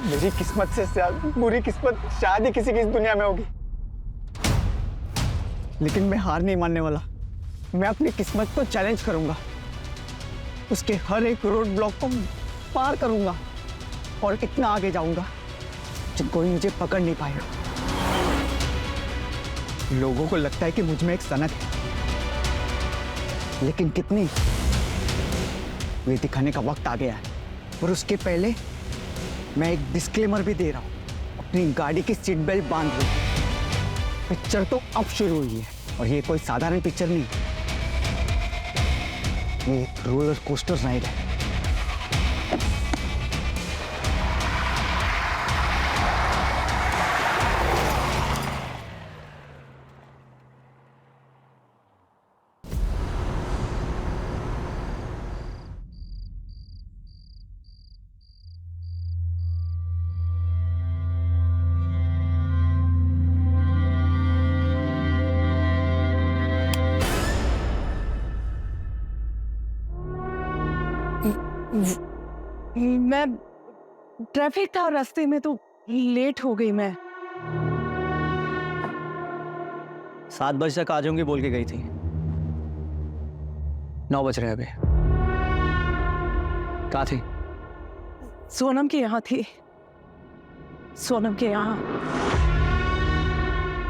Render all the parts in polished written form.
मेरी किस्मत से ज्यादा बुरी किस्मत शायद ही किसी की इस दुनिया में होगी, लेकिन मैं हार नहीं मानने वाला। मैं अपनी किस्मत को चैलेंज करूंगा, उसके हर एक रोड ब्लॉक को पार करूंगा और इतना आगे जाऊंगा कि कोई मुझे पकड़ नहीं पाएगा। लोगों को लगता है कि मुझ में एक सनक है, लेकिन कितनी, ये दिखाने का वक्त आ गया है। और उसके पहले मैं एक डिस्क्लेमर भी दे रहा हूं, अपनी गाड़ी की सीट बेल्ट बांध लो। पिक्चर तो अब शुरू हुई है और ये कोई साधारण पिक्चर नहीं, ये एक रोलर कोस्टर राइड है। मैं ट्रैफिक था रास्ते में तो लेट हो गई। मैं 7 बजे तक आ जाऊंगी बोल के गई थी, 9 बज रहे हैं अभी। कहाँ थी? सोनम के यहाँ थी, सोनम के यहाँ।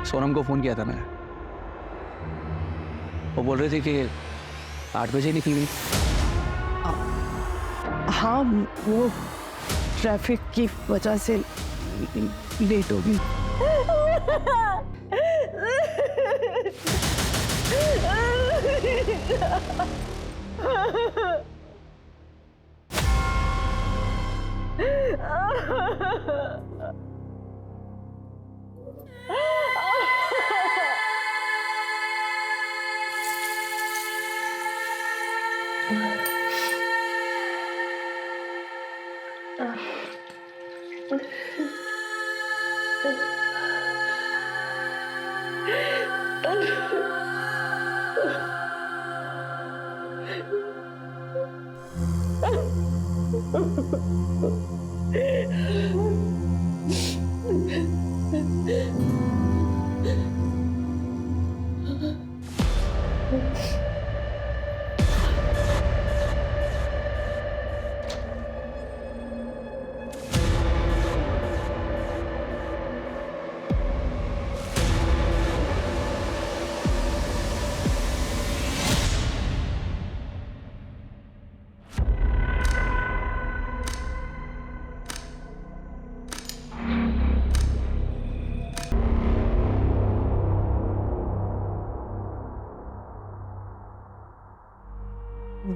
सोनम को फोन किया था मैंने, वो बोल रही थी कि 8 बजे निकल गई। हाँ, वो ट्रैफिक की वजह से लेट हो गई।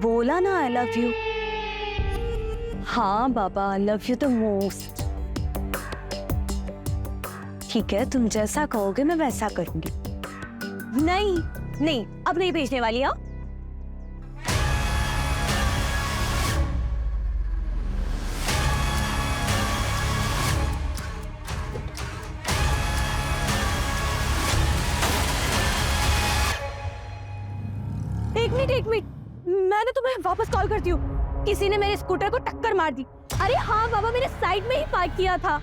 बोला ना आई लव यू। हाँ बाबा, I love you the most. ठीक है, तुम जैसा कहोगे मैं वैसा करूंगी। नहीं नहीं, अब नहीं भेजने वाली। हाँ, एक मिनट, मैंने तुम्हें वापस कॉल करती हूँ। किसी ने मेरे स्कूटर को टक्कर मार दी। अरे हाँ बाबा, मैंने साइड में ही पार्क किया था।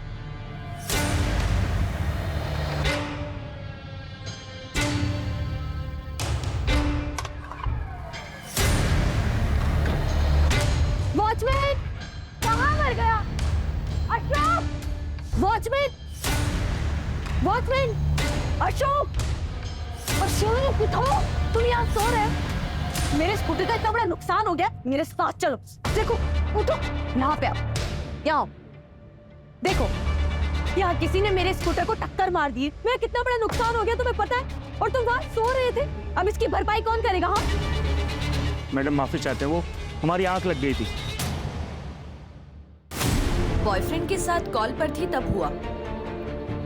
वॉचमैन, कहाँ मर गया? अशोक, वॉचमैन, वॉचमैन, अशोक, अशोक उठो, तुम यहाँ सो रहे हो? मेरे स्कूटर का इतना बड़ा नुकसान हो गया, मेरे साथ चलो। देखो, उठो, यहाँ पे आओ, यहाँ देखो, यहाँ किसी ने मेरे स्कूटर को टक्कर मार दी। मेरा कितना बड़ा नुकसान हो गया तुम्हें पता है? और तुम वहाँ सो रहे थे। अब इसकी भरपाई कौन करेगा? हाँ मैडम माफी चाहते हैं, वो हमारी आंख लग गई थी। बॉयफ्रेंड के साथ कॉल पर थी तब हुआ।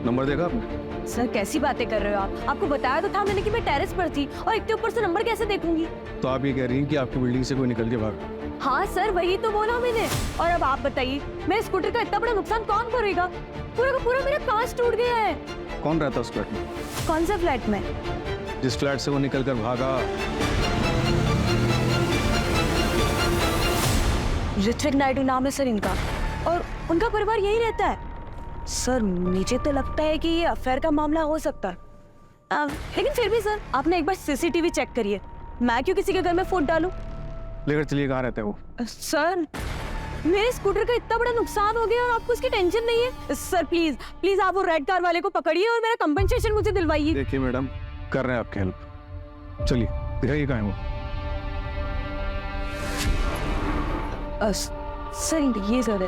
नंबर देखा आपने? सर, कैसी बातें कर रहे हो आप? आपको बताया तो था मैंने कि मैं टेरेस पर थी, और एक के ऊपर से नंबर कैसे देखूंगी? तो आप ये कह रही हैं कि आपकी बिल्डिंग से कोई निकल के भागा? हाँ सर, वही तो बोला मैंने। और अब आप बताइए, मेरे स्कूटर का इतना बड़ा नुकसान कौन करेगा? पूरा का पूरा मेरा कांच टूट गया है। कौन रहता उस फ्लैट में? कौन सा फ्लैट में? जिस फ्लैट से वो निकल कर भागा। ऋत्विक नायडू नाम है सर इनका, और उनका परिवार यही रहता है। सर मुझे तो लगता है कि ये अफेयर का मामला हो सकता है। लेकिन फिर भी सर आपने एक बार सीसीटीवी चेक करिए। मैं क्यों किसी के घर में फूट डालूं? लेकर चलिए, कहाँ रहते हैं वो? सर मेरे स्कूटर का इतना बड़ा नुकसान हो गया और आपको इसकी टेंशन नहीं है। सर प्लीज प्लीज आप वो रेड कार वाले को पकड़िए और मेरा कंपनसेशन मुझे दिलवाइए। देखिए मैडम, कर रहे हैं आपकी हेल्प। चलिए दिखाइए कहाँ है वो। सर ये सर है।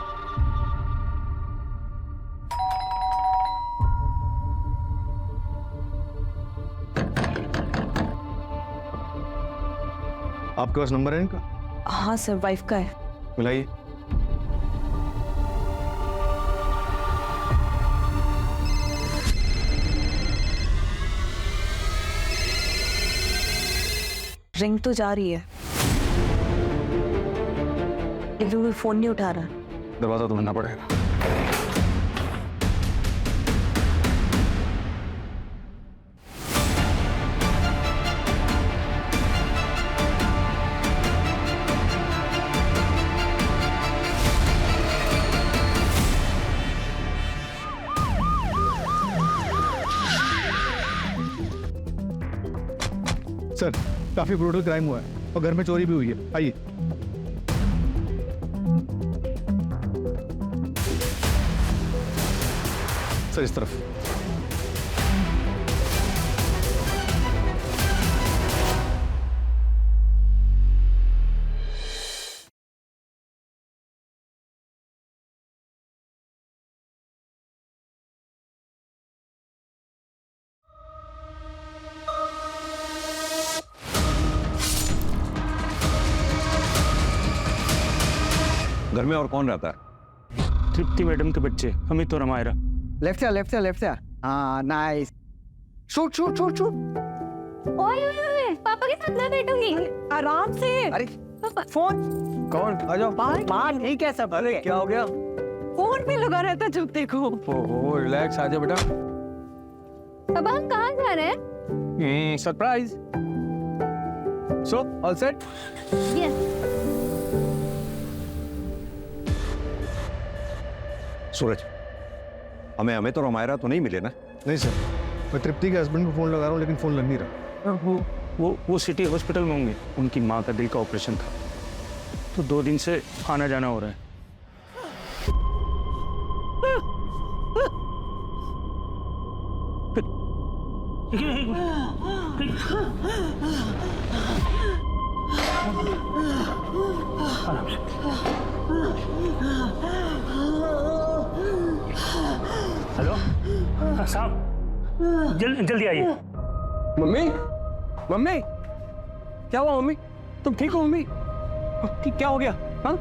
आपके पास नंबर है इनका? हाँ सर वाइफ का है। मिलाइए। रिंग तो जा रही है लेकिन वो फोन नहीं उठा रहा। दरवाजा तो बनना पड़ेगा। सर काफी ब्रूटल क्राइम हुआ है और घर में चोरी भी हुई है। आइए। सर इस तरफ। घर में और कौन रहता है? तृप्ति मैडम के बच्चे अमित और हमारा। लेफ्ट से लेफ्ट से लेफ्ट से। हाँ nice. Shoot shoot shoot shoot. ओए ओए ओए, पापा के साथ मैं बैठूंगी। आराम से। अरे फोन कौन? आ जाओ। मार नहीं कैसा? अरे क्या हो गया? फोन पे लगा रहता है जब देखो। ओहो रिलैक्स, आ जा बेटा। पापा हम कहाँ जा रहे हैं? Surprise. So all set? Yes. Suraj, हमें अमित और हमारा तो नहीं मिले ना? नहीं सर, मैं तृप्ति के हस्बैंड को फोन लगा रहा हूँ लेकिन फोन लग नहीं रहा। वो सिटी हॉस्पिटल में होंगे। उनकी माँ का दिल का ऑपरेशन था तो 2 दिन से आना जाना हो रहा है। हेलो साहब, जल्दी आइए। मम्मी, मम्मी क्या हुआ? मम्मी तुम ठीक हो? मम्मी क्या हो गया? हाँ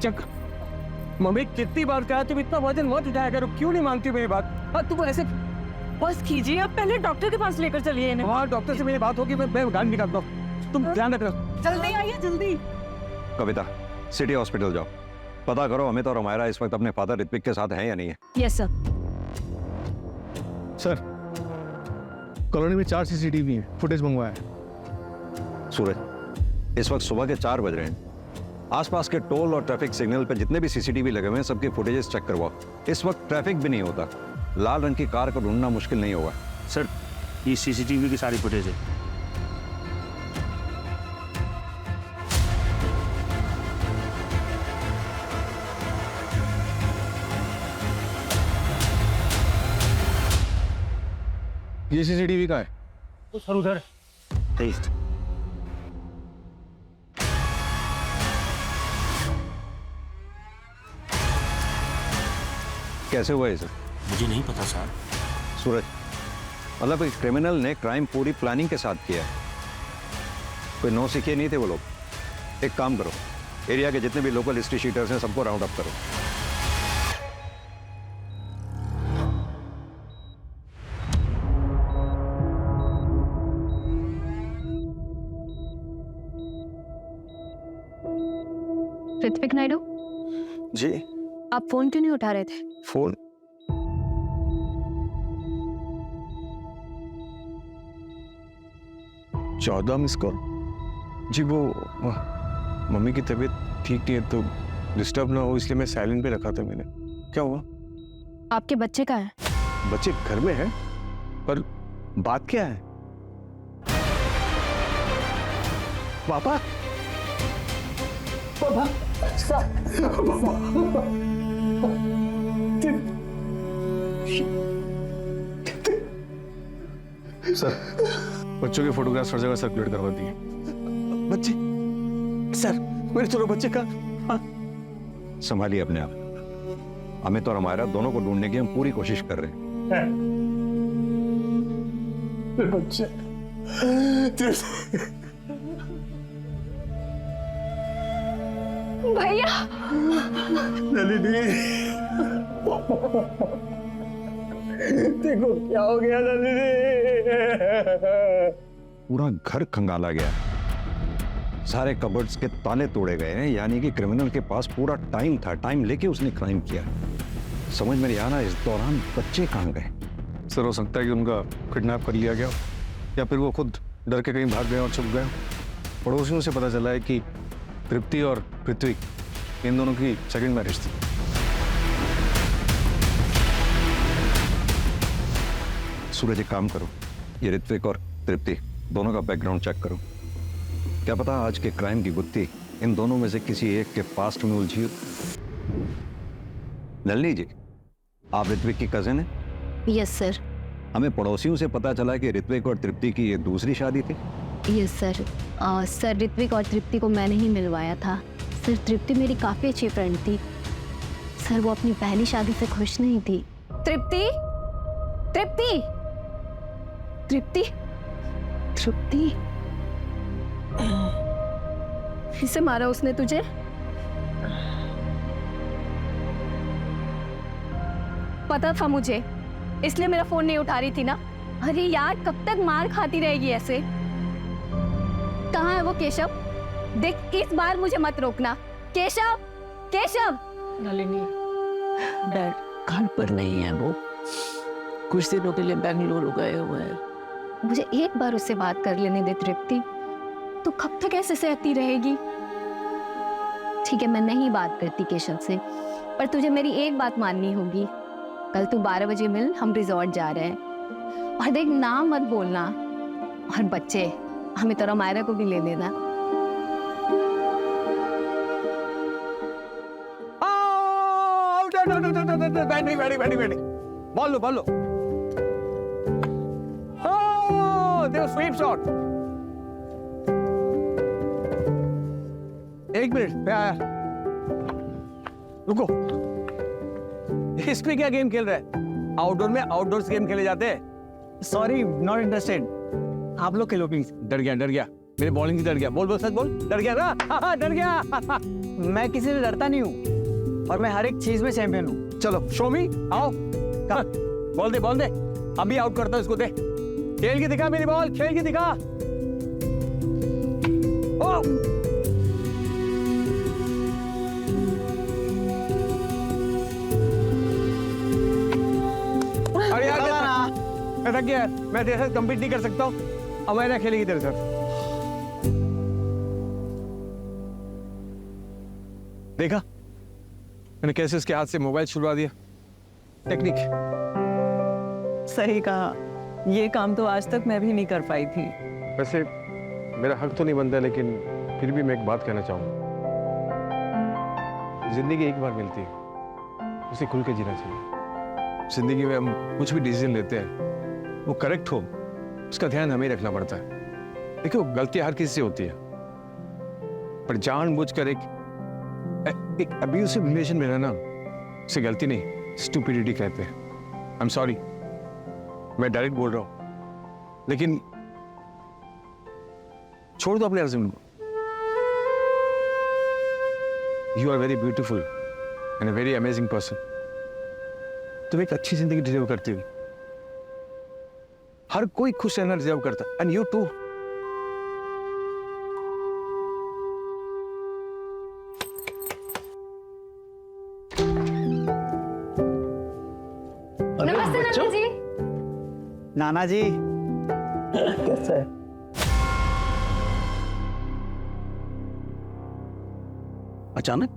चक। मम्मी कितनी बार कहा तुम इतना वजन मत उठाया करो, क्यों नहीं मानती मेरी बात? हाँ तुम ऐसे बस कीजिए, आप पहले डॉक्टर के पास लेकर चलिए इन्हें। हाँ डॉक्टर से मेरी बात होगी, मैं गाड़ी निकालता हूँ, तुम ध्यान रखना। जल्दी आइए जल्दी। कविता, सिटी हॉस्पिटल जाओ, पता करो अमित और हमारा इस वक्त अपने फादर ऋत्विक के साथ हैं या नहीं है। Yes sir. सर कॉलोनी में 4 CCTV हैं, फुटेज मंगवाया है। सूरज, इस वक्त सुबह के 4 बज रहे हैं। आसपास के टोल और ट्रैफिक सिग्नल पर जितने भी CCTV लगे हुए हैं सबके फुटेजेस चेक करवाओ। इस वक्त ट्रैफिक भी नहीं होता, लाल रंग की कार को ढूंढना मुश्किल नहीं होगा। सर ये CCTV की सारी फुटेज है। ये CCTV का है? तो सर उधर तेईस। कैसे हुआ ये सब? मुझे नहीं पता सर। सूरज, मतलब एक क्रिमिनल ने क्राइम पूरी प्लानिंग के साथ किया है। कोई नौ सीखे नहीं थे वो लोग। एक काम करो, एरिया के जितने भी लोकल हिस्ट्री शीटर्स हैं सबको राउंड अप करो। ऋत्विक नायडू, जी? आप फोन क्यों नहीं उठा रहे थे? फोन? चौदह मिस कॉल? जी वो मम्मी की तबीयत ठीक नहीं है तो डिस्टर्ब ना हो इसलिए मैं साइलेंट पे रखा था मैंने। क्या हुआ? आपके बच्चे का है? बच्चे घर में है, पर बात क्या है? पापा, सर बच्चों के फोटोग्राफ्स हर जगह सर्कुलेट करवा दिए। बच्चे सर, मेरे दोनों बच्चे का। संभालिए अपने आप। अमित और हमारा दोनों को ढूंढने की हम पूरी कोशिश कर रहे हैं। बच्चे भैया नलिनी, देखो क्या हो गया नलिनी। पूरा घर खंगाला गया, सारे कबर्ड्स के ताले तोड़े गए हैं, यानी कि क्रिमिनल के पास पूरा टाइम था, टाइम लेके उसने क्राइम किया। समझ में नहीं आ रहा इस दौरान बच्चे कहाँ गए। सर हो सकता है कि उनका किडनैप कर लिया गया, या फिर वो खुद डर के कहीं भाग गए और छुप गए। पड़ोसियों से पता चला है कि तृप्ति और पृथ्वी, इन दोनों की सेकंड मैरिज थी। सूरज एक काम करो, ये ऋत्विक और तृप्ति दोनों का बैकग्राउंड चेक करो। क्या पता आज के क्राइम की गुत्थी इन दोनों में से किसी एक के पास्ट में उलझी हो। नलिनी जी, आप ऋत्विक की कजिन है? Yes sir. हमें पड़ोसियों से पता चला कि ऋत्विक और तृप्ति की ये दूसरी शादी थी। Yes sir. सर ऋत्विक और तृप्ति को मैंने ही मिलवाया था। सर तृप्ति मेरी काफ़ी अच्छी फ्रेंड थी। सर वो अपनी पहली शादी से खुश नहीं थी। तृप्ति, तृप्ति, तृप्ति, तृप्ति, इसे मारा उसने तुझे? पता था मुझे, इसलिए मेरा फोन नहीं उठा रही थी ना। अरे यार, कब तक मार खाती रहेगी ऐसे? कहाँ है वो केशव? देख, इस बार मुझे मत रोकना। केशव, केशव। नलिनी, डैड घर पर नहीं है, वो कुछ दिनों के लिए बेंगलुरु गए हुए हैं। मुझे एक बार उससे बात कर लेने दे तृप्ति। तू कब तक ऐसे सहती रहेगी? ठीक है, मैं नहीं बात करती केशव से, पर तुझे मेरी एक बात माननी होगी। कल तू 12 बजे मिल, हम रिजॉर्ट जा रहे हैं। और देख, नाम मत बोलना। और बच्चे हमें तो मायरा को भी ले लेना। बैठी बोल लो। Sweep shot. एक मिनट, मैं आया। रुको, इसमें क्या गेम खेल रहा है? आउटडोर में आउटडोर्स गेम खेले जाते हैं। Sorry, not interested. आप लोग खेलो प्लीज। डर गया मेरे बॉलिंग से डर गया। बोल सच बोल, डर गया ना? डर गया। मैं किसी से डरता नहीं हूँ और मैं हर एक चीज में चैंपियन हूँ। चलो शो मी, आओ। बोल दे, अभी आउट करता हूं इसको। दे, खेल के दिखा मेरी बॉल, खेल के दिखा। ओ! अरे यार, मैं थक गया, मैं तेरे साथ कम्पीट नहीं कर सकता हूँ। अब मैं खेलेगी तेरे साथ। देखा मैंने कैसे उसके हाथ से मोबाइल छुड़वा दिया। टेक्निक। सही कहा, ये काम तो आज तक मैं भी नहीं कर पाई थी। वैसे मेरा हक तो नहीं बनता, लेकिन फिर भी मैं एक बात कहना चाहूंगा। जिंदगी एक बार मिलती है, उसे खुल के जीना चाहिए। जिंदगी में हम कुछ भी डिसीजन लेते हैं, वो करेक्ट हो, उसका ध्यान हमें रखना पड़ता है। देखो, गलती हर किसी से होती है, पर जानबूझकर एक अब्यूसिव रिलेशन में रहना, उसे गलती नहीं, स्टूपिडिटी कहते हैं। आई एम सॉरी, मैं डायरेक्ट बोल रहा हूं, लेकिन छोड़ दो अपने हस्बैंड को। You are very beautiful and a very amazing person. तुम एक अच्छी जिंदगी डिजर्व करती हो। हर कोई खुश रहना डिजर्व करता, एंड यू टू। नमस्ते नाना जी। नाना जी, कैसा है? अचानक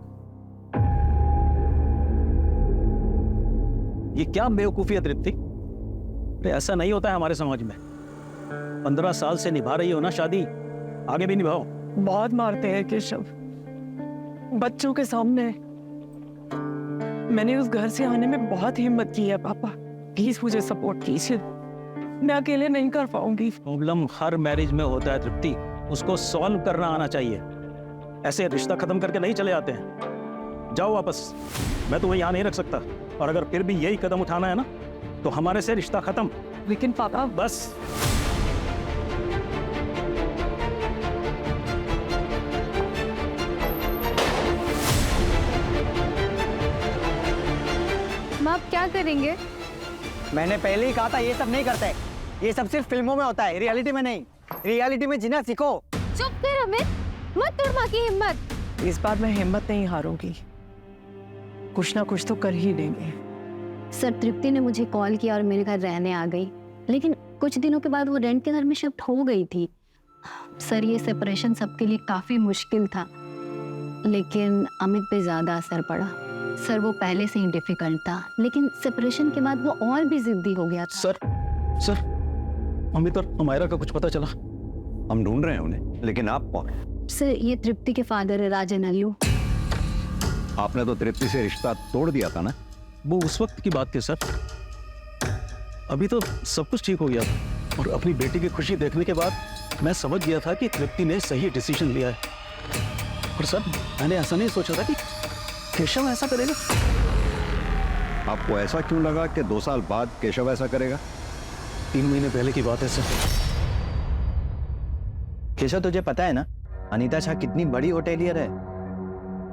ये क्या बेवकूफ़ी है तृप्ति? अरे ऐसा नहीं होता है हमारे समाज में। 15 साल से निभा रही हो ना शादी, आगे भी निभाओ। बहुत मारते हैं केशव, बच्चों के सामने। मैंने उस घर से आने में बहुत हिम्मत की है पापा, प्लीज मुझे सपोर्ट कीजिए, मैं अकेले नहीं कर पाऊंगी। प्रॉब्लम हर मैरिज में होता है तृप्ति, उसको सॉल्व करना आना चाहिए। ऐसे रिश्ता खत्म करके नहीं चले आते हैं। जाओ वापस, मैं तुम्हें यहाँ नहीं रख सकता, और अगर फिर भी यही कदम उठाना है ना तो हमारे से रिश्ता खत्म। लेकिन पापा बस। माँ आप क्या करेंगे? मैंने पहले ही कहा था ये सब नहीं करते। ये सब सिर्फ फिल्मों में होता है, रियलिटी में नहीं। रियलिटी में जीना सीखो। चुप कर अमित, मत तोड़ माँ की हिम्मत। इस बार मैं हिम्मत नहीं हारूंगी, कुछ ना कुछ तो कर ही देंगे। सर तृप्ति ने मुझे कॉल किया और मेरे घर रहने आ गई, लेकिन कुछ दिनों के बाद वो रेंट के घर में शिफ्ट हो गई थी। सर ये सेपरेशन सबके लिए काफी मुश्किल था, लेकिन अमित पे ज्यादा असर पड़ा। सर वो पहले से ही डिफिकल्ट था, लेकिन सेपरेशन के बाद वो और भी जिद्दी हो गया था। सर अमित और अमायरा का कुछ पता चला? हम ढूंढ रहे हैं उन्हें, लेकिन आप कौन? सर ये तृप्ति के फादर है, राजन अल्लू। आपने तो तृप्ति से रिश्ता तोड़ दिया था ना? वो उस वक्त की बात थी सर, अभी तो सब कुछ ठीक हो गया था। और अपनी बेटी की खुशी देखने के बाद मैं समझ गया था कि तृप्ति ने सही डिसीजन लिया है। और सर मैंने ऐसा नहीं सोचा था कि केशव ऐसा करेगा। आपको ऐसा क्यों लगा कि 2 साल बाद केशव ऐसा करेगा? 3 महीने पहले की बात है सर। केशव तुझे पता है ना अनीता शाह कितनी बड़ी होटेलियर है?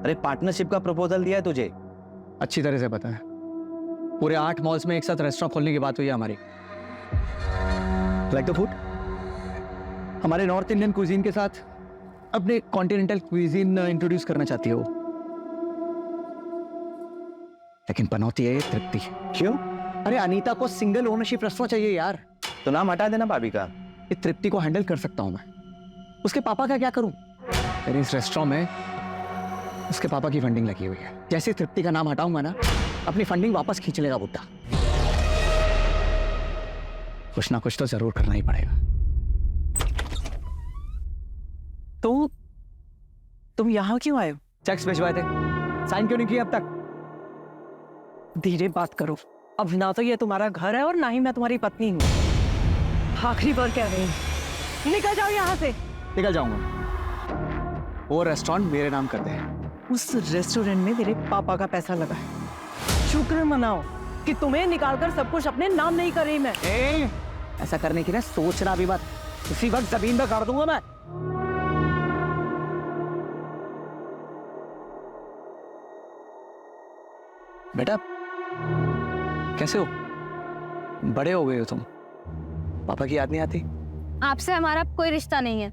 अरे पार्टनरशिप का प्रपोजल दिया है तुझे। अच्छी तरह से पता है। पूरे 8 मॉल्स में एक साथ रेस्टोरेंट खोलने की बात हुई है हमारी। लाइक द फूड, हमारे नॉर्थ इंडियन क्विजीन के साथ अपने कॉन्टिनेंटल क्विजीन इंट्रोड्यूस करना चाहती है वो, लेकिन पनौती है ये तृप्ति। क्यों? अरे अनीता को सिंगल ओनरशिप रेस्टोरेंट चाहिए यार। तो नाम हटा देना भाभी का। ये तृप्ति को हैंडल कर सकता हूं मैं, उसके पापा का क्या करूं? मेरे इस रेस्टोरेंट में उसके पापा की फंडिंग लगी हुई है। जैसे तृप्ति का नाम हटाऊंगा ना, अपनी फंडिंग वापस खींच लेगा बुड्ढा। कुछ ना कुछ तो जरूर करना ही पड़ेगा। तो तुम यहाँ क्यों आए हो? चेक्स भिजवाए थे, साइन क्यों नहीं किया अब तक? धीरे बात करो, अब ना तो ये तुम्हारा घर है और ना ही मैं तुम्हारी पत्नी हूँ। आखिरी बार कह रही हूँ, निकल जाओ यहाँ से। निकल जाऊंगा, वो रेस्टोरेंट मेरे नाम कर दे। उस रेस्टोरेंट में मेरे पापा का पैसा लगा है, शुक्र मनाओ कि तुम्हें निकालकर सब कुछ अपने नाम नहीं कर रही मैं। ऐसा करने की ना सोचना भी मत, उसी वक्त जमीन पर गाड़ दूंगा मैं। बेटा कैसे हो? बड़े हो गए हो तुम, पापा की याद नहीं आती? आपसे हमारा कोई रिश्ता नहीं है,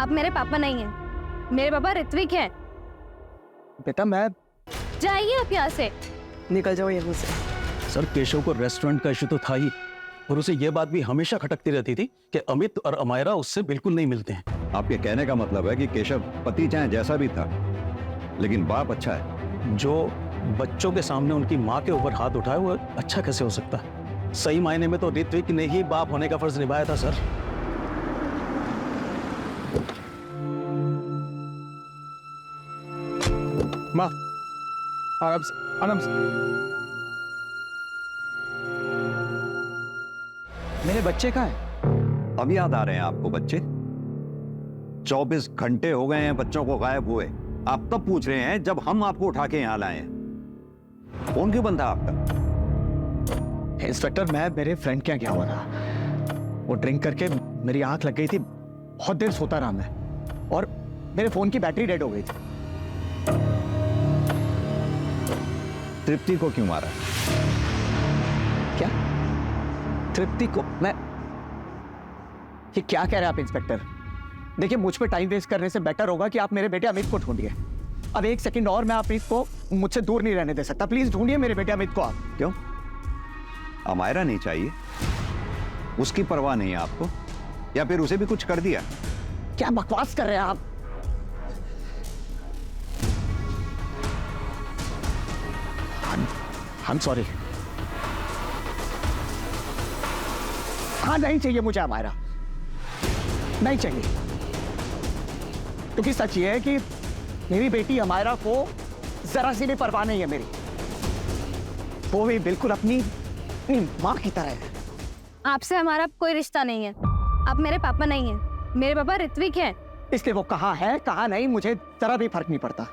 आप मेरे पापा नहीं हैं, मेरे पापा ऋत्विक हैं। बेटा मैं, जाइए आप यहाँ से। निकल जाओ यहाँ से। सर केशव को रेस्टोरेंट का इशू तो था ही, और उसे यह बात भी हमेशा खटकती रहती थी कि अमित और अमायरा उससे बिल्कुल नहीं मिलते हैं। आपके कहने का मतलब है कि केशव पति चाहे जैसा भी था, लेकिन बाप अच्छा है। जो बच्चों के सामने उनकी माँ के ऊपर हाथ उठाए वो अच्छा कैसे हो सकता है? सही मायने में तो ऋत्विक ने ही बाप होने का फर्ज निभाया था सर। माँ आराम से, आराम से। मेरे बच्चे कहाँ हैं? अब याद आ रहे हैं आपको बच्चे? 24 घंटे हो गए हैं बच्चों को गायब हुए, आप तब पूछ रहे हैं जब हम आपको उठा के यहाँ लाए हैं। फोन क्यों बंद था आपका? इंस्पेक्टर मैं मेरे फ्रेंड के यहाँ गया हुआ था, वो ड्रिंक करके मेरी आंख लग गई थी, बहुत देर सोता रहा मैं, और मेरे फोन की बैटरी डेड हो गई थी। तृप्ति को क्यों मारा? क्या तृप्ति को? मैं ये क्या कह रहे हैं आप इंस्पेक्टर? देखिए मुझ पे टाइम वेस्ट करने से बेटर होगा कि आप मेरे बेटे अमित को ढूंढिए। अब 1 सेकंड और मैं अमित को मुझसे दूर नहीं रहने दे सकता। प्लीज ढूंढिए मेरे बेटे अमित को आप। क्यों? अमायरा नहीं चाहिए? उसकी परवाह नहीं है आपको, या फिर उसे भी कुछ कर दिया? क्या बकवास कर रहे हैं आप? I'm sorry. हाँ, नहीं चाहिए मुझे हमारा, नहीं चाहिए। क्योंकि सच ये है कि मेरी बेटी हमारा को जरा सी भी परवाह नहीं है मेरी। वो भी बिल्कुल अपनी माँ की तरह है। आपसे हमारा कोई रिश्ता नहीं है। आप मेरे पापा नहीं हैं। मेरे पापा ऋत्विक हैं। इसलिए वो कहाँ है कहाँ नहीं मुझे जरा भी फर्क नहीं पड़ता।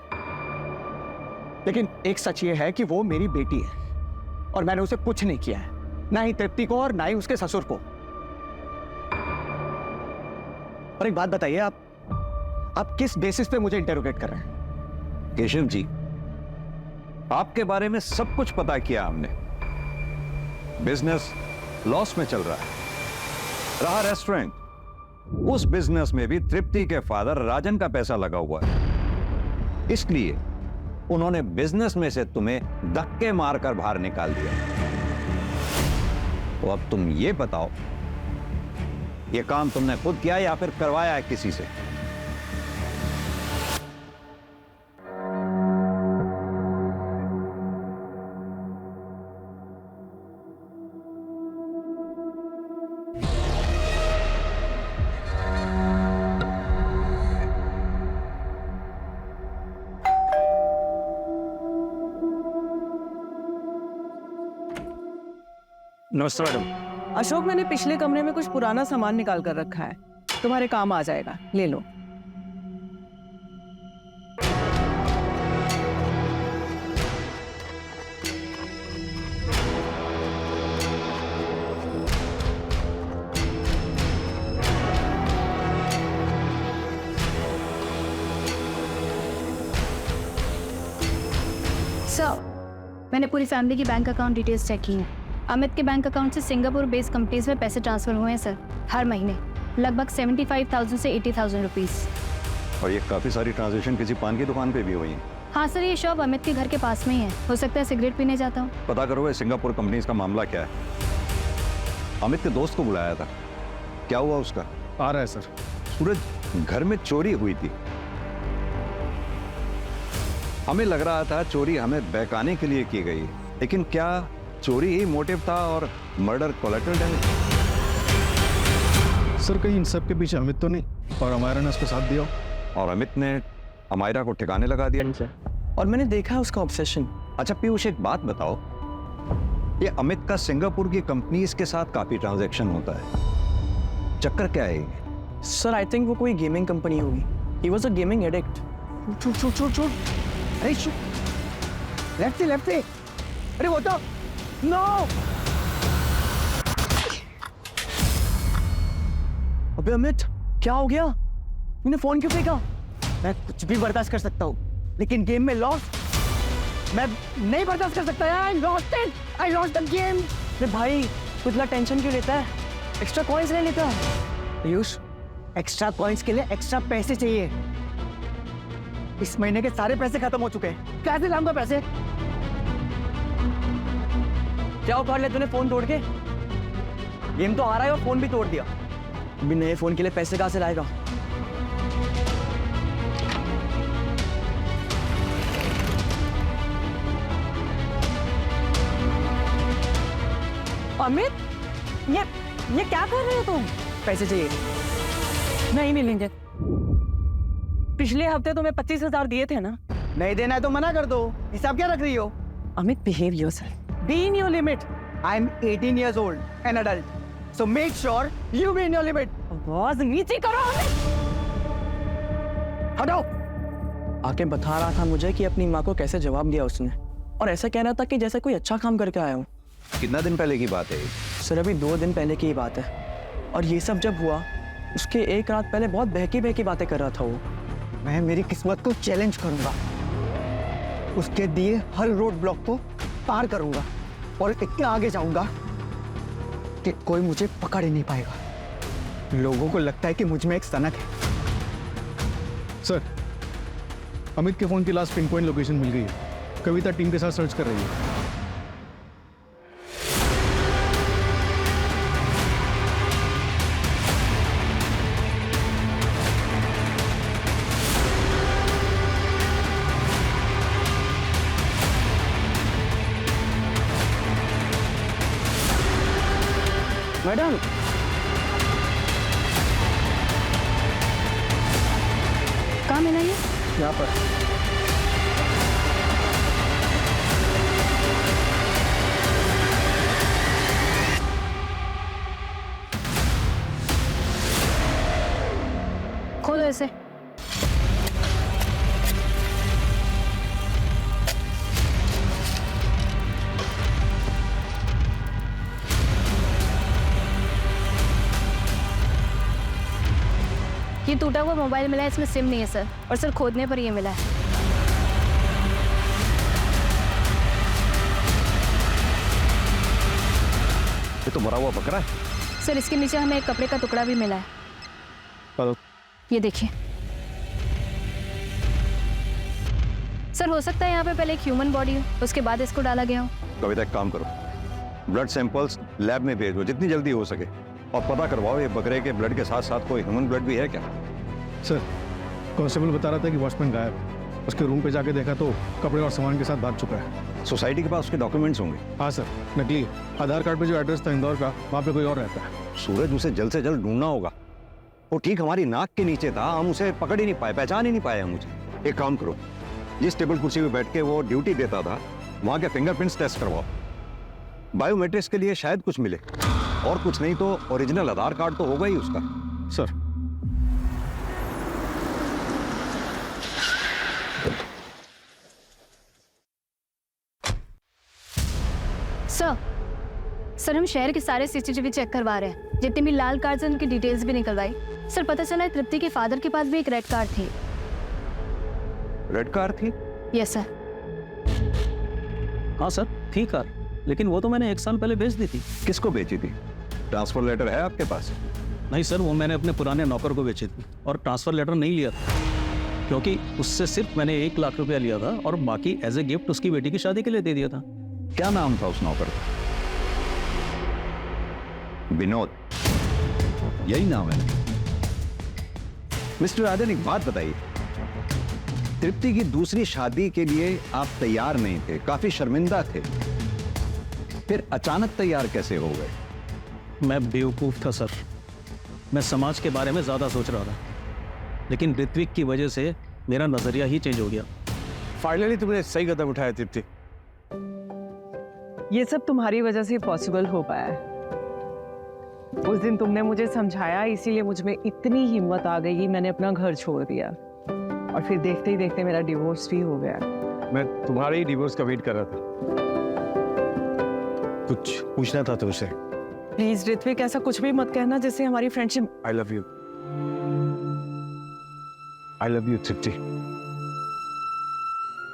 लेकिन एक सच ये है कि वो मेरी बेटी है और मैंने उसे कुछ नहीं किया है, ना ही तृप्ति को और ना ही उसके ससुर को। और एक बात बताइए, आप किस बेसिस पे मुझे इंटेरोगेट कर रहे हैं? केशव जी, आपके बारे में सब कुछ पता किया हमने। बिजनेस लॉस में चल रहा है। रहा रेस्टोरेंट, उस बिजनेस में भी तृप्ति के फादर राजन का पैसा लगा हुआ है। इसलिए उन्होंने बिजनेस में से तुम्हें धक्के मारकर बाहर निकाल दिया। तो अब तुम ये बताओ, ये काम तुमने खुद किया या फिर करवाया है किसी से? नमस्ते मैडम। अशोक, मैंने पिछले कमरे में कुछ पुराना सामान निकाल कर रखा है, तुम्हारे काम आ जाएगा, ले लो। सर, मैंने पूरी फैमिली की बैंक अकाउंट डिटेल्स चेक की हैं। अमित के बैंक अकाउंट से सिंगापुर बेस्ड कंपनीज में पैसे ट्रांसफर हुए हैं सर, हर महीने लगभग 75,000 से 80,000 रुपीस। और ये काफी सारी ट्रांजैक्शन किसी पान की दुकान पे भी हुई हैं। हाँ सर, ये शॉप अमित के घर के पास में ही है। हो सकता है सिगरेट पीने जाता हूँ। पता करो ये सिंगापुर कंपनीज का मामला क्या है। अमित के दोस्त को बुलाया था, क्या हुआ उसका? आ रहा है सर। सूरज, घर में चोरी हुई थी। हमें लग रहा था चोरी हमें बहकाने के लिए की गई, लेकिन क्या चोरी ही मोटिव था और मर्डर कोलैटरल डैमेज? सर, कहीं इन सब के पीछे अमित तो नहीं और अमायरा ने उसको साथ दिया? और अमित ने अमायरा को ठिकाने लगा दिया। और मैंने देखा है उसका ऑब्सेशन। अच्छा पीयूष, एक बात बताओ, ये अमित का सिंगापुर की कंपनीज के साथ काफी ट्रांजैक्शन होता है, चक्कर क्या है? सर, आई थिंक वो कोई गेमिंग कंपनी होगी। He was a gaming addict. छूट। अरे लेफ्ट से। अरे वो तो नो। अबे अमित, क्या हो गया? तूने फोन क्यों फेंका? मैं कुछ भी बर्दाश्त कर सकता हूँ, लेकिन गेम में लॉस मैं नहीं बर्दाश्त कर सकता यार। I lost the game. अरे भाई, तू इतना टेंशन क्यों लेता है? एक्स्ट्रा कॉइन्स ले लेता है। पीयूष, एक्स्ट्रा कॉइन्स के लिए एक्स्ट्रा पैसे चाहिए। इस महीने के सारे पैसे खत्म हो चुके हैं, कैसे लाऊंगा पैसे? क्या उखाड़ ले तूने फोन तोड़ के? गेम तो आ रहा है और फोन भी तोड़ दिया। अभी नए फोन के लिए पैसे कहाँ से लाएगा? अमित, ये क्या कर रहे हो तुम? पैसे चाहिए। नहीं मिलेंगे। पिछले हफ्ते तुम्हें 25,000 दिए थे ना? नहीं देना है तो मना कर दो। हिसाब क्या रख रही हो? Amit, behave yourself. Be in your limit. I'm 18 years old, an adult. So make sure you be in your limit. आवाज नीचे करो अमित। हटाओ। आके बता रहा था मुझे कि अपनी माँ को कैसे जवाब दिया उसने, और ऐसा कह रहा था कि जैसे कोई अच्छा काम करके आया हूँ। कितना दिन पहले की बात है? सर, अभी 2 दिन पहले की ही बात है। और ये सब जब हुआ, उसके एक रात पहले बहुत बहकी बातें कर रहा था वो। मैं मेरी किस्मत को चैलेंज करूंगा, उसके दिए हर रोड ब्लॉक को पार करूंगा और इतना आगे जाऊंगा कि कोई मुझे पकड़ ही नहीं पाएगा। लोगों को लगता है कि मुझ में एक सनक है। सर, अमित के फोन की लास्ट पिन पॉइंट लोकेशन मिल गई है। कविता टीम के साथ सर्च कर रही है। मैडम, यहाँ पर। खोलो इसे। ये टूटा हुआ मोबाइल मिला है, इसमें सिम नहीं है सर, और सर खोदने पर ये मिला है। ये तो मरा हुआ बकरा है। सर इसके नीचे हमें एक कपड़े का टुकड़ा भी मिला है। हेलो। ये देखिए सर, हो सकता है यहाँ पे पहले एक ह्यूमन बॉडी हो, उसके बाद इसको डाला गया हो। कविता एक काम करो, ब्लड सैंपल्स लैब में भेजो जितनी जल्दी हो सके, और पता करवाओ ये बकरे के ब्लड के साथ साथ कोई ह्यूमन ब्लड भी है क्या। सर कांस्टेबल बता रहा था कि वॉचमैन गायब है। उसके रूम पे जाके देखा तो कपड़े और सामान के साथ भाग चुका है। सोसाइटी के पास उसके डॉक्यूमेंट्स होंगे। हाँ सर, नकली। आधार कार्ड पे जो एड्रेस था इंदौर का, वहाँ पे कोई और रहता है। सूरज, उसे जल्द से जल्द ढूंढना होगा। वो ठीक हमारी नाक के नीचे था, हम उसे पकड़ ही नहीं पाए, पहचान ही नहीं पाए हम उसे। एक काम करो, जिस टेबल कुर्सी पे बैठ के वो ड्यूटी देता था वहाँ के फिंगरप्रिंट्स टेस्ट करवाओ। बायोमेट्रिक्स के लिए शायद कुछ मिले, और कुछ नहीं तो ओरिजिनल आधार कार्ड तो होगा ही उसका। सर सर हम शहर के सारे सीसीटीवी चेक करवा रहे हैं, जितने भी लाल कार्ड हैं उनकी डिटेल्स भी निकलवाई। सर पता चला है तृप्ति के फादर के पास भी एक रेड कार्ड थी। रेड कार थी? Yes sir. हाँ सर, थी कार, लेकिन वो तो मैंने 1 साल पहले बेच दी थी। किसको बेची थी? ट्रांसफर लेटर है आपके पास? नहीं सर, वो मैंने अपने पुराने नौकर को बेची थी, और ट्रांसफर लेटर नहीं लिया था, क्योंकि उससे सिर्फ मैंने 1 लाख रुपया लिया था, और बाकी एज ए गिफ्ट उसकी बेटी की शादी के लिए दे दिया था। क्या नाम था उस नौकर का? विनोद, यही नाम है? मिस्टर राजन, एक बात बताइए, तृप्ति की दूसरी शादी के लिए आप तैयार नहीं थे, काफी शर्मिंदा थे, फिर अचानक तैयार कैसे हो गए? मैं बेवकूफ था सर, मैं समाज के बारे में ज्यादा सोच रहा था, लेकिन ऋत्विक की वजह से मेरा नजरिया ही चेंज हो गया। फाइनली तुमने सही कदम उठाया तृप्ति। ये सब तुम्हारी वजह से पॉसिबल हो पाया है। उस दिन तुमने मुझे समझाया, इसीलिए मुझ में इतनी हिम्मत आ गई कि मैंने अपना घर छोड़ दिया, और फिर देखते ही देखते मेरा डिवोर्स भी हो गया। मैं तुम्हारे ही डिवोर्स का वेट कर रहा था। कुछ पूछना था तुमसे। प्लीज ऋत्विक, ऐसा कुछ भी मत कहना जिससे हमारी friendship. I love you. I love you Tripti.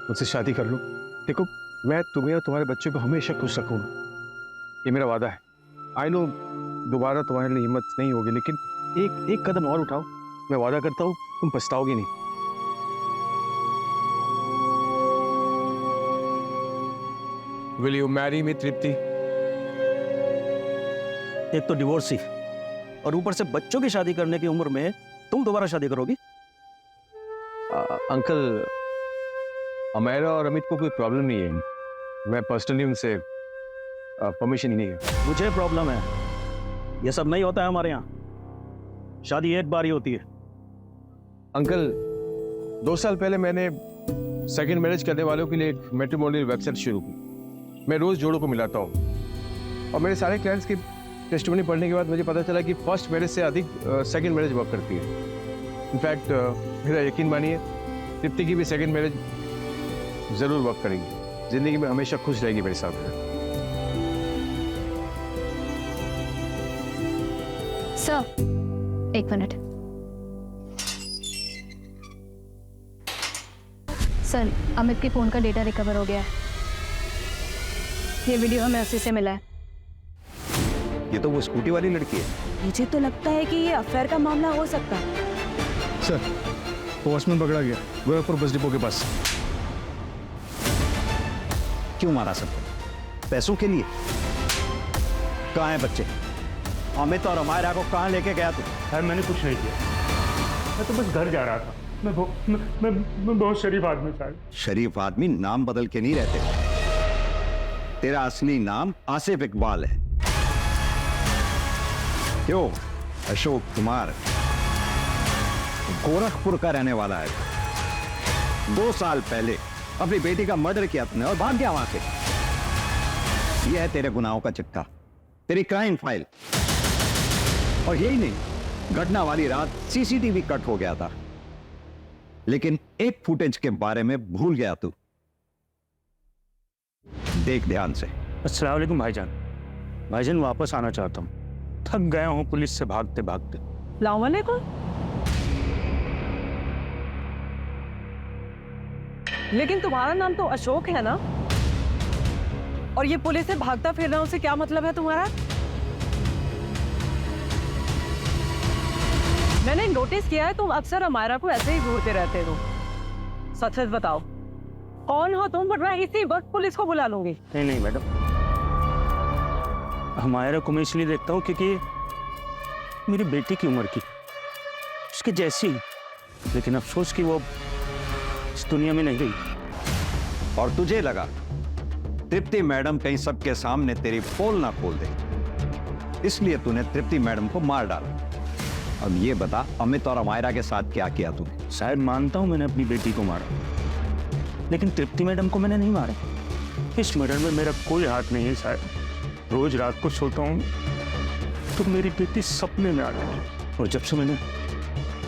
मुझसे शादी कर लो। देखो, मैं तुम्हें और तुम्हारे बच्चों को हमेशा खुश रखूंगा, ये मेरा वादा है। आई नो दोबारा तुम्हारे लिए हिम्मत नहीं होगी, लेकिन एक कदम और उठाओ, मैं वादा करता हूँ तुम पछताओगे नहीं। Will you marry me, तृप्ति? एक तो डिवोर्स ही, और ऊपर से बच्चों की शादी करने की उम्र में तुम दोबारा शादी करोगी? अंकल, अमेरा और अमित को कोई प्रॉब्लम नहीं है, मैं पर्सनली उनसे परमिशन ही नहीं है। मुझे प्रॉब्लम है, ये सब नहीं होता है हमारे यहाँ, शादी एक बार ही होती है। अंकल, 2 साल पहले मैंने सेकंड मैरिज करने वालों के लिए एक मैट्रिमोनियल वेबसाइट शुरू की। मैं रोज जोड़ों को मिलाता हूँ, और मेरे सारे क्लाइंट्स की टेस्टिमनी पढ़ने के बाद मुझे पता चला कि फर्स्ट मैरिज से अधिक सेकंड मैरिज वर्क करती है। इनफैक्ट मेरा यकीन मानिए, तृप्ति की भी सेकंड मैरिज जरूर वर्क करेगी, जिंदगी में हमेशा खुश रहेगी मेरे साथ। Sir 1 minute. सर अमित के फोन का डेटा रिकवर हो गया है, ये वीडियो हमें उसी से मिला है। ये तो वो स्कूटी वाली लड़की है। मुझे तो लगता है कि ये अफेयर का मामला हो सकता है। सर वो वॉचमैन पकड़ा गया गोरखपुर बस डिपो के पास। क्यों मारा सबको? पैसों के लिए? कहाँ हैं बच्चे? अमित और अमायरा को कहाँ लेके गया तू? सर मैंने कुछ नहीं किया, मैं तो बस घर जा रहा था। मैं बहुत शरीफ आदमी सर। शरीफ आदमी नाम बदल के नहीं रहते। तेरा असली नाम आसिफ इकबाल है। क्यों? अशोक कुमार, गोरखपुर का रहने वाला है। 2 साल पहले अपनी बेटी का मर्डर किया तुमने और भाग गया वहां से। यह है तेरे गुनाहों का चिट्ठा, तेरी क्राइम फाइल। और यही नहीं, घटना वाली रात सीसीटीवी कट हो गया था, लेकिन एक फुटेज के बारे में भूल गया तू। देख ध्यान से। अस्सलाम वालेकुम भाईजान। भाईजान वापस आना चाहता हूँ, थक गया हूँ पुलिस से भागते भागते। अस्सलाम वालेकुम। लेकिन तुम्हारा नाम तो अशोक है ना? और ये पुलिस से भागता फिरना उसे क्या मतलब है तुम्हारा? मैंने नोटिस किया है तुम अक्सर अमायरा को ऐसे ही घूरते रहते हो। सच सच बताओ, कौन हो तुम? वरना इसी वक्त पुलिस को बुला लूंगी। नहीं मैडम, अमायरा को मैं इसलिए देखता हूँ क्योंकि मेरी बेटी की उम्र की, उसके जैसी। लेकिन अफसोस कि वो इस दुनिया में नहीं रही। और तुझे लगा तृप्ति मैडम कहीं सबके सामने तेरी पोल ना खोल दे, इसलिए तूने तृप्ति मैडम को मार डाला। अब ये बता, अमित और अमायरा के साथ क्या किया तूने? शायद मानता हूं मैंने अपनी बेटी को मारा, लेकिन तृप्ति मैडम को मैंने नहीं मारा। इस मर्डर में मेरा कोई हाथ नहीं है शायद। रोज रात को सोता हूं तो मेरी बेटी सपने में आती है, और जब से मैंने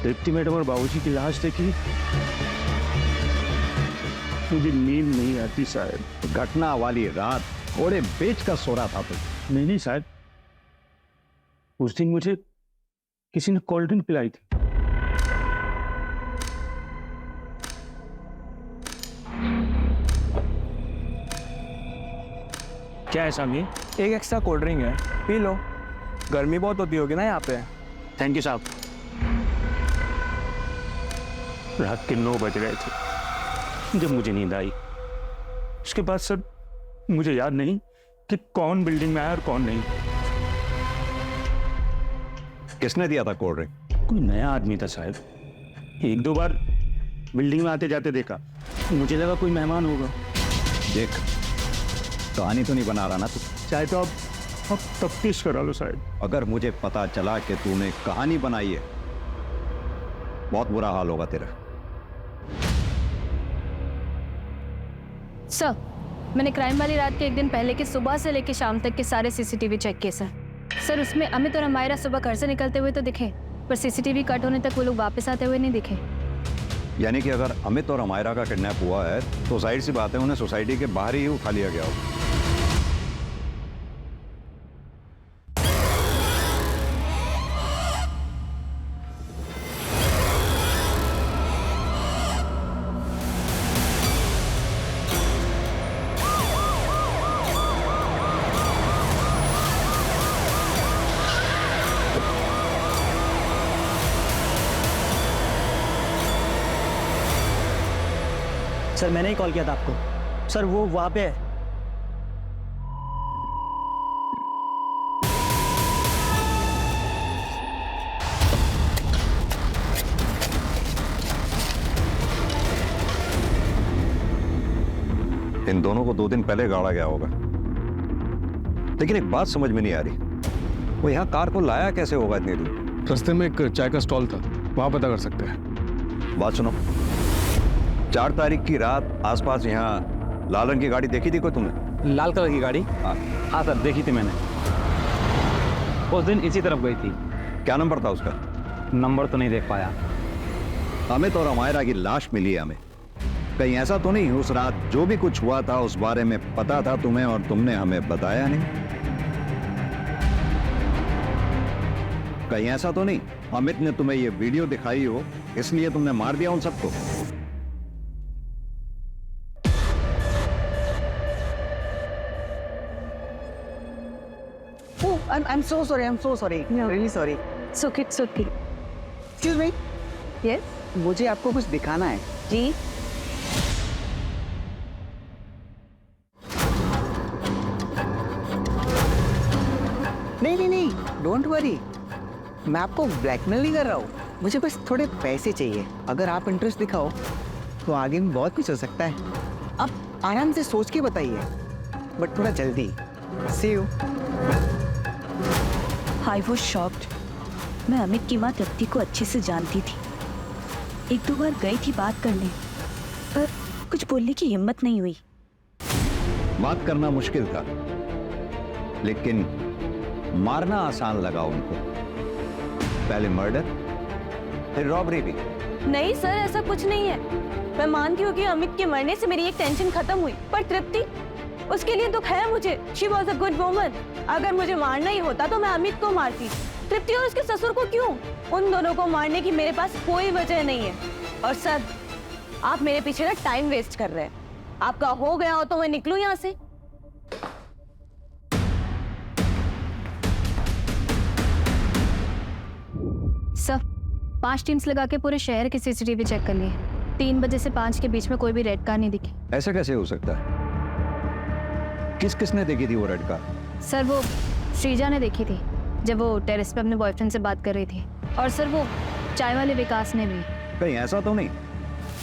तृप्ति मैडम और बाबूजी की लाश देखी मुझे नींद नहीं आती शायद। घटना वाली रात घोड़े बेच कर सो रहा था तू? नहीं शायद उस दिन मुझे किसी ने कोल्ड ड्रिंक पिलाई थी। क्या है साहब? ये एक एक्स्ट्रा कोल्ड ड्रिंक है, पी लो। गर्मी बहुत होती होगी ना यहाँ पे। थैंक यू साहब। रात के 9 बज रहे थे जब मुझे नींद आई। उसके बाद सर मुझे याद नहीं कि कौन बिल्डिंग में आया और कौन नहीं। किसने दिया था कोल्ड ड्रिंक? कोई नया आदमी था शायद। 1-2 बार बिल्डिंग में आते जाते देखा, मुझे लगा कोई मेहमान होगा। देख, कहानी तो नहीं बना रहा ना तू? चाहे तो अब तफ्तीश करा लो शायद। अगर मुझे पता चला कि तूने कहानी बनाई है, बहुत बुरा हाल होगा तेरा। सर, मैंने क्राइम वाली रात के एक दिन पहले के सुबह से लेकर शाम तक के सारे सीसीटीवी चेक किए सर। सर, उसमें अमित और अमायरा सुबह घर से निकलते हुए तो दिखे, पर सीसीटीवी कट होने तक वो लोग वापस आते हुए नहीं दिखे। यानी कि अगर अमित और अमायरा का किडनैप हुआ है तो जाहिर सी बात है उन्हें सोसाइटी के बाहर ही उठा लिया गया होगा। सर मैंने ही कॉल किया था आपको। सर वो वहां पे है। इन दोनों को 2 दिन पहले गाड़ा गया होगा, लेकिन एक बात समझ में नहीं आ रही, वो यहाँ कार को लाया कैसे होगा इतनी दूर? रास्ते में एक चाय का स्टॉल था, वहां पता कर सकते हैं। बात सुनो, 4 तारीख की रात आसपास यहाँ लाल रंग की गाड़ी देखी थी कोई तुमने? लाल कलर की गाड़ी? हाँ सर, देखी थी मैंने। उस दिन इसी तरफ गई थी। क्या नंबर था उसका? नंबर तो नहीं देख पाया। अमित और अमायरा की लाश मिली है हमें। कहीं ऐसा तो नहीं उस रात जो भी कुछ हुआ था उस बारे में पता था तुम्हें और तुमने हमें बताया नहीं? कहीं ऐसा तो नहीं अमित ने तुम्हें ये वीडियो दिखाई हो इसलिए तुमने मार दिया उन सबको? I'm so sorry. I'm so sorry. I'm really sorry. It's okay, it's okay. Excuse me. Yes? मुझे आपको कुछ दिखाना है। जी? नहीं, डोंट वरी। मैं आपको ब्लैकमेल नहीं कर रहा हूँ, मुझे बस थोड़े पैसे चाहिए। अगर आप इंटरेस्ट दिखाओ तो आगे में बहुत कुछ हो सकता है। आप आराम से सोच के बताइए, बट थोड़ा जल्दी। See you. I was shocked. मैं अमित की माँ तृप्ति को अच्छे से जानती थी। 1-2 बार गई थी बात करने, पर कुछ बोलने की हिम्मत नहीं हुई। बात करना मुश्किल था, लेकिन मारना आसान लगा उनको। पहले मर्डर, फिर रॉबरी भी। नहीं सर, ऐसा कुछ नहीं है। मैं मानती हूँ कि अमित के मरने से मेरी एक टेंशन खत्म हुई, पर तृप्ति, उसके लिए दुख है मुझे। She was a good woman. अगर मुझे मारना ही होता तो मैं अमित को मारती। तृप्ति और उसके ससुर को क्यों? उन दोनों को मारने की मेरे पास कोई वजह नहीं है। और सर, आप मेरे पीछे ना टाइम वेस्ट कर रहे हैं। आपका हो गया हो तो मैं निकलूं यहाँ से। सर, 5 टीम्स लगा के पूरे शहर के सीसीटीवी चेक कर लिए। 3 बजे से 5 के बीच में कोई भी रेड कार नहीं दिखी। ऐसा कैसे हो सकता है? किसने देखी थी वो रेड कार? सर, वो श्रीजा ने देखी थी जब वो टेरेस पे अपने बॉयफ्रेंड से बात कर रही थी। और सर, वो चाय वाले विकास ने भी। कहीं ऐसा तो नहीं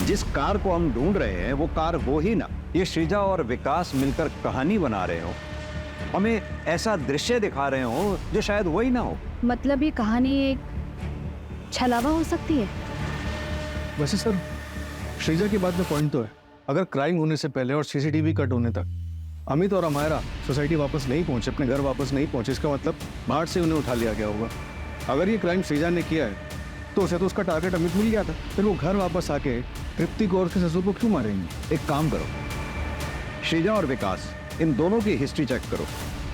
जिस कार को हम ढूंढ रहे हैं वो कार वो ही ना, ये श्रीजा और विकास मिलकर कहानी बना रहे हो, हमें ऐसा दृश्य दिखा रहे हो जो शायद वही ना हो? मतलब ये कहानी एक छलावा हो सकती है। वैसे सर, श्रीजा की बात में पॉइंट तो है। अगर क्राइम होने से पहले और सीसीटीवी कट होने तक अमित और अमायरा सोसाइटी वापस नहीं पहुंचे, अपने घर वापस नहीं पहुंचे, इसका मतलब बाहर से उन्हें उठा लिया गया होगा। अगर ये क्राइम श्रीजा ने किया है तो उसे तो उसका टारगेट अमित मिल गया था, फिर वो घर वापस आके तृप्ति को और उसके ससुर को क्यों मारेंगे? एक काम करो, श्रीजा और विकास, इन दोनों की हिस्ट्री चेक करो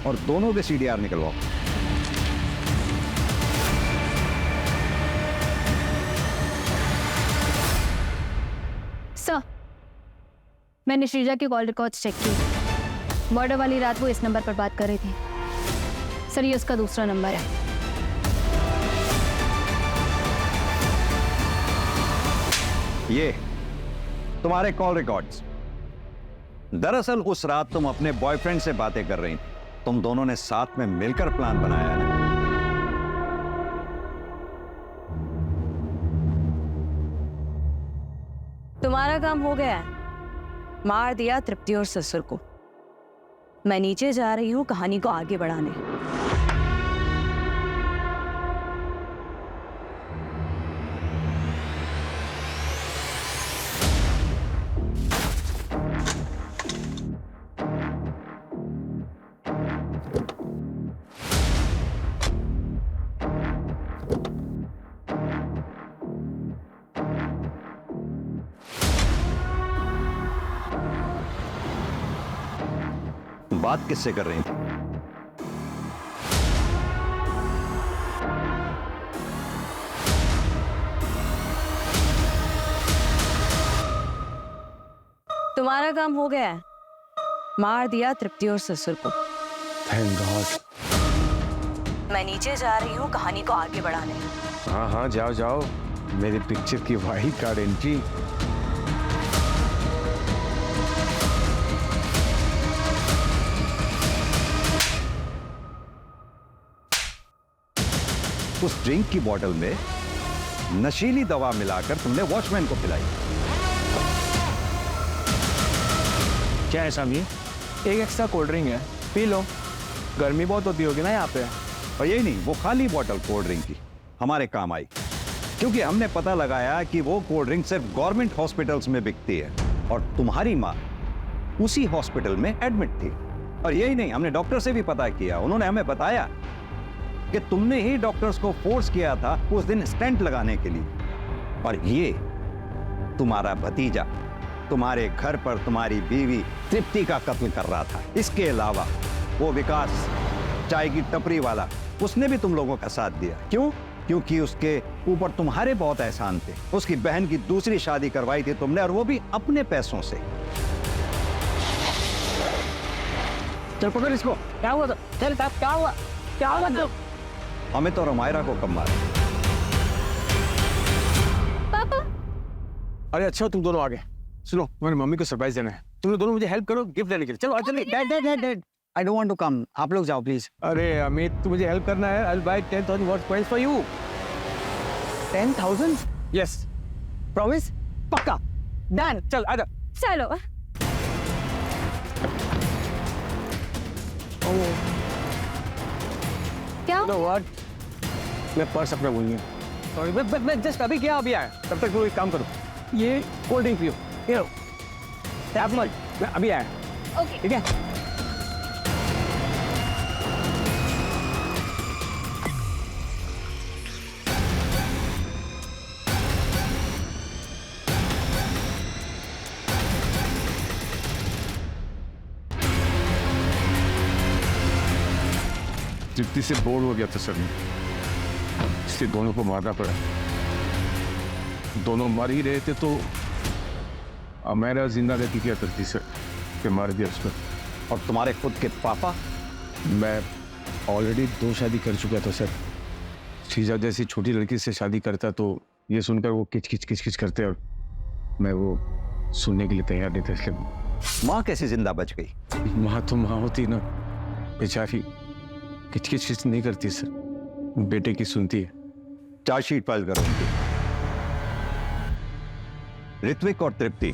और दोनों के सीडीआर निकलवाओ। सर, मैंने श्रीजा के कॉल रिकॉर्ड्स चेक किए। मर्डर वाली रात वो इस नंबर पर बात कर रही थी। सर, ये उसका दूसरा नंबर है। ये तुम्हारे कॉल रिकॉर्ड्स। दरअसल उस रात तुम अपने बॉयफ्रेंड से बातें कर रही थी। तुम दोनों ने साथ में मिलकर प्लान बनाया है ना? तुम्हारा काम हो गया है। मार दिया तृप्ति और ससुर को। मैं नीचे जा रही हूँ कहानी को आगे बढ़ाने। बात किससे कर रही थी? तुम्हारा काम हो गया है। मार दिया तृप्ति और ससुर को। Thank God. मैं नीचे जा रही हूँ कहानी को आगे बढ़ाने। हाँ हाँ, जाओ जाओ, मेरी पिक्चर की वाइल्ड कार्ड एंट्री। उस ड्रिंक की बोतल में नशीली दवा मिलाकर तुमने वॉचमैन को पिलाई। क्या है सामी? एक एक्स्ट्रा कोल्ड ड्रिंक है, पी लो। गर्मी बहुत होती होगी ना यहाँ पे। और यही नहीं, वो खाली बोतल कोल्ड ड्रिंक की हमारे काम आई, क्योंकि हमने पता लगाया कि वो कोल्ड ड्रिंक सिर्फ गवर्नमेंट हॉस्पिटल्स में बिकती है और तुम्हारी माँ उसी हॉस्पिटल में एडमिट थी। और यही नहीं, हमने डॉक्टर से भी पता किया। उन्होंने हमें बताया कि तुमने ही डॉक्टर्स को फोर्स किया था उस दिन स्टेंट लगाने के लिए। और ये तुम्हारा भतीजा तुम्हारे घर पर तुम्हारी बीवी तृप्ति का कत्ल कर रहा था। इसके अलावा वो विकास, चाय की टपरी वाला, उसने भी तुम लोगों का साथ दिया। क्यों? क्योंकि उसके ऊपर तुम्हारे बहुत एहसान थे। उसकी बहन की दूसरी शादी करवाई थी तुमने, और वो भी अपने पैसों से। चल पकड़ इसको। क्या हुआ? चल साहब, क्या हुआ? क्या हुआ? अमित और अमायरा को कब मारा? पापा। अरे अच्छा, तुम दोनों आ गए। सुनो, मेरी मम्मी को सरप्राइज देना है। तुम दोनों मुझे हेल्प करो गिफ्ट देने के लिए। चलो आ जल्दी। Dad, I don't want to come. आप लोग जाओ प्लीज। अरे अमित, तू मुझे हेल्प करना है। I'll buy 10,000 worth coins for you. 10,000? Yes. Promise? पक्का? डन। चल आजा। चलो। क्या? You know what? मैं पर्स अपना भूल गया। सॉरी, मैं जस्ट अभी क्या अभी आया। तब तक तुम एक काम करो, ये कोल्ड ड्रिंक पियो। ये लो। आप मत, मैं अभी आया। ओके। ठीक है। तृप्ति से बोर हो गया था सर, इसलिए दोनों को मारना पड़ा। दोनों मर ही रहे थे तो मेरा जिंदा रहती क्या करती सर, कि मार दिया उसको। और तुम्हारे खुद के पापा? मैं ऑलरेडी 2 शादी कर चुका था सर। शीजा जैसी छोटी लड़की से शादी करता तो ये सुनकर वो किच करते और मैं वो सुनने के लिए तैयार नहीं था, इसलिए। माँ कैसे जिंदा बच गई? माँ तो माँ होती ना, बेचारी किच नहीं करती सर, बेटे की सुनती है। चार्जशीट फाइल करो उनकी। ऋत्विक और तृप्ति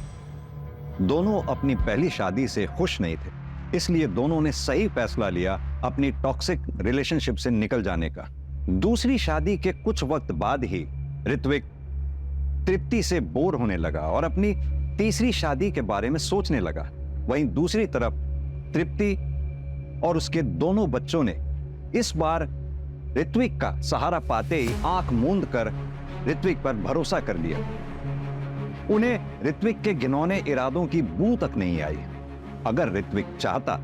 दोनों अपनी पहली शादी से खुश नहीं थे, इसलिए दोनों ने सही फैसला लिया अपनी टॉक्सिक रिलेशनशिप से निकल जाने का। दूसरी शादी के कुछ वक्त बाद ही ऋत्विक तृप्ति से बोर होने लगा और अपनी तीसरी शादी के बारे में सोचने लगा। वहीं दूसरी तरफ तृप्ति और उसके दोनों बच्चों ने इस बार ऋत्विक का सहारा पाते ही आंख मूंद कर ऋत्विक पर भरोसा कर लिया। उन्हें ऋत्विक के घिनौने इरादों की बू तक नहीं आई। अगर ऋत्विक चाहता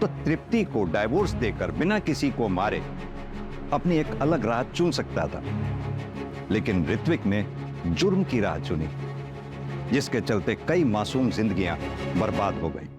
तो तृप्ति को डाइवोर्स देकर बिना किसी को मारे अपनी एक अलग राह चुन सकता था, लेकिन ऋत्विक ने जुर्म की राह चुनी, जिसके चलते कई मासूम जिंदगियां बर्बाद हो गई।